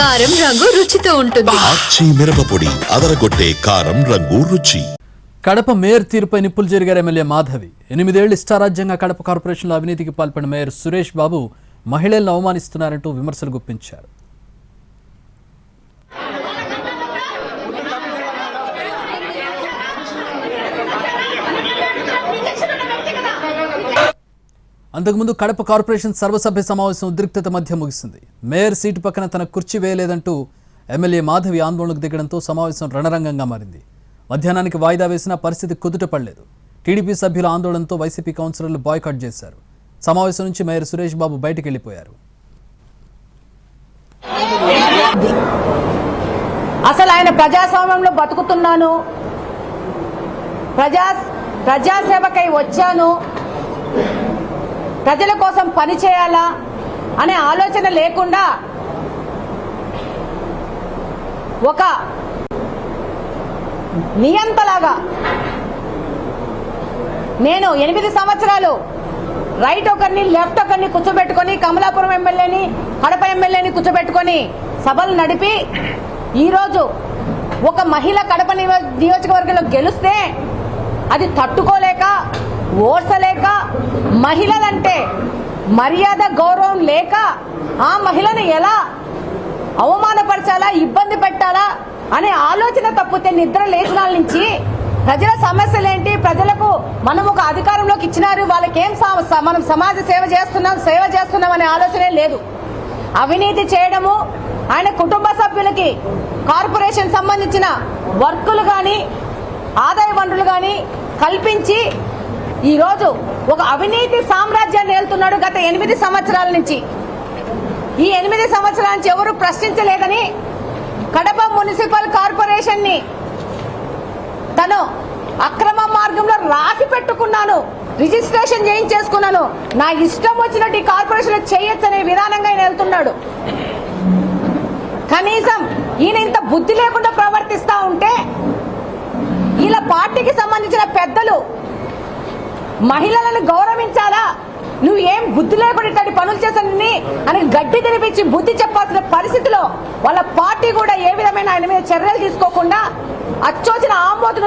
కారం రంగు రుచితో ఉంటుంది. ఆచి మిరపపొడి అదరగొట్టే కారం రంగు రుచి. కడప మేయర్ తీరుపై నిప్పులు జరిగారు ఎమ్మెల్యే మాధవి. 8 ఏళ్లు ఇష్టారాజ్యంగా కడప కార్పొరేషన్లో అవినీతికి పాల్పడిన మేయర్ సురేష్ బాబు మహిళలను అవమానిస్తున్నారంటూ విమర్శలు గుప్పించారు. అంతకుముందు కడప కార్పొరేషన్ సర్వసభ్య సమావేశం ఉద్రిక్తత మధ్య ముగిసింది. మేయర్ సీటు పక్కన తన కుర్చీ వేయలేదంటూ ఎమ్మెల్యే మాధవి ఆందోళనకు దిగడంతో సమావేశం రణరంగంగా మారింది. మధ్యాహ్నానికి వాయిదా వేసిన పరిస్థితి కుదుట పడలేదు. టీడీపీ సభ్యుల ఆందోళనతో వైసీపీ కౌన్సిలర్లు బాయ్కాట్ చేశారు. సమావేశం నుంచి మేయర్ సురేష్ బాబు బయటికి వెళ్లిపోయారు. అసలు ఆయన ప్రజాస్వామ్యంలో బతుకుతున్నాను, ప్రజాసేవకై వచ్చాను, ప్రజల కోసం పని చేయాలా అనే ఆలోచన లేకుండా ఒక నియంతలాగా నేను 8 సంవత్సరాలు రైట్ ఒకరిని లెఫ్ట్ ఒకరిని కూర్చోబెట్టుకొని కమలాపురం ఎమ్మెల్యేని కడప ఎమ్మెల్యేని కూర్చోబెట్టుకొని సభలు నడిపి ఈరోజు ఒక మహిళ కడప నియోజకవర్గంలో గెలిస్తే అది తట్టుకోలేక ఓర్చలేక మహిళలంటే మర్యాద గౌరవం లేక ఆ మహిళను ఎలా అవమానపరచాలా, ఇబ్బంది పెట్టాలా అనే ఆలోచన తప్పితే నిద్ర లేచిన నుంచి ప్రజల సమస్యలేంటి, ప్రజలకు మనం ఒక అధికారంలోకి ఇచ్చినారు, వాళ్ళకేం మనం సమాజ సేవ చేస్తున్నాం అనే ఆలోచనే లేదు. అవినీతి చేయడము, ఆయన కుటుంబ సభ్యులకి కార్పొరేషన్ సంబంధించిన వర్కులు కానీ ఆదాయ వనరులు కానీ కల్పించి ఈరోజు ఒక అవినీతి సామ్రాజ్యాన్ని ఏలుతున్నాడు. గత 8 సంవత్సరాల నుంచి ఈ 8 సంవత్సరాల నుంచి ఎవరు ప్రశ్నించలేదని కడప మున్సిపల్ కార్పొరేషన్ ని తను అక్రమ మార్గంలో రాసి పెట్టుకున్నాను, రిజిస్ట్రేషన్ చేయించేసుకున్నాను, నా ఇష్టం వచ్చినట్టు ఈ కార్పొరేషన్ చేయొచ్చనే విధానంగా ఆయన వెళ్తున్నాడు. కనీసం ఈయన ఇంత బుద్ధి లేకుండా ప్రవర్తిస్తా ఉంటే ఇలా పార్టీకి సంబంధించిన పెద్దలు మహిళలను గౌరవించాలా, నువ్వు ఏం బుద్ధి లేకుండా ఇట్లాంటి పనులు చేశానని అని గడ్డి తినిపించి బుద్ధి చెప్పాల్సిన పరిస్థితిలో వాళ్ళ పార్టీ కూడా ఏ విధమైన ఆయన మీద చర్యలు తీసుకోకుండా అచ్చోచిన ఆమోదం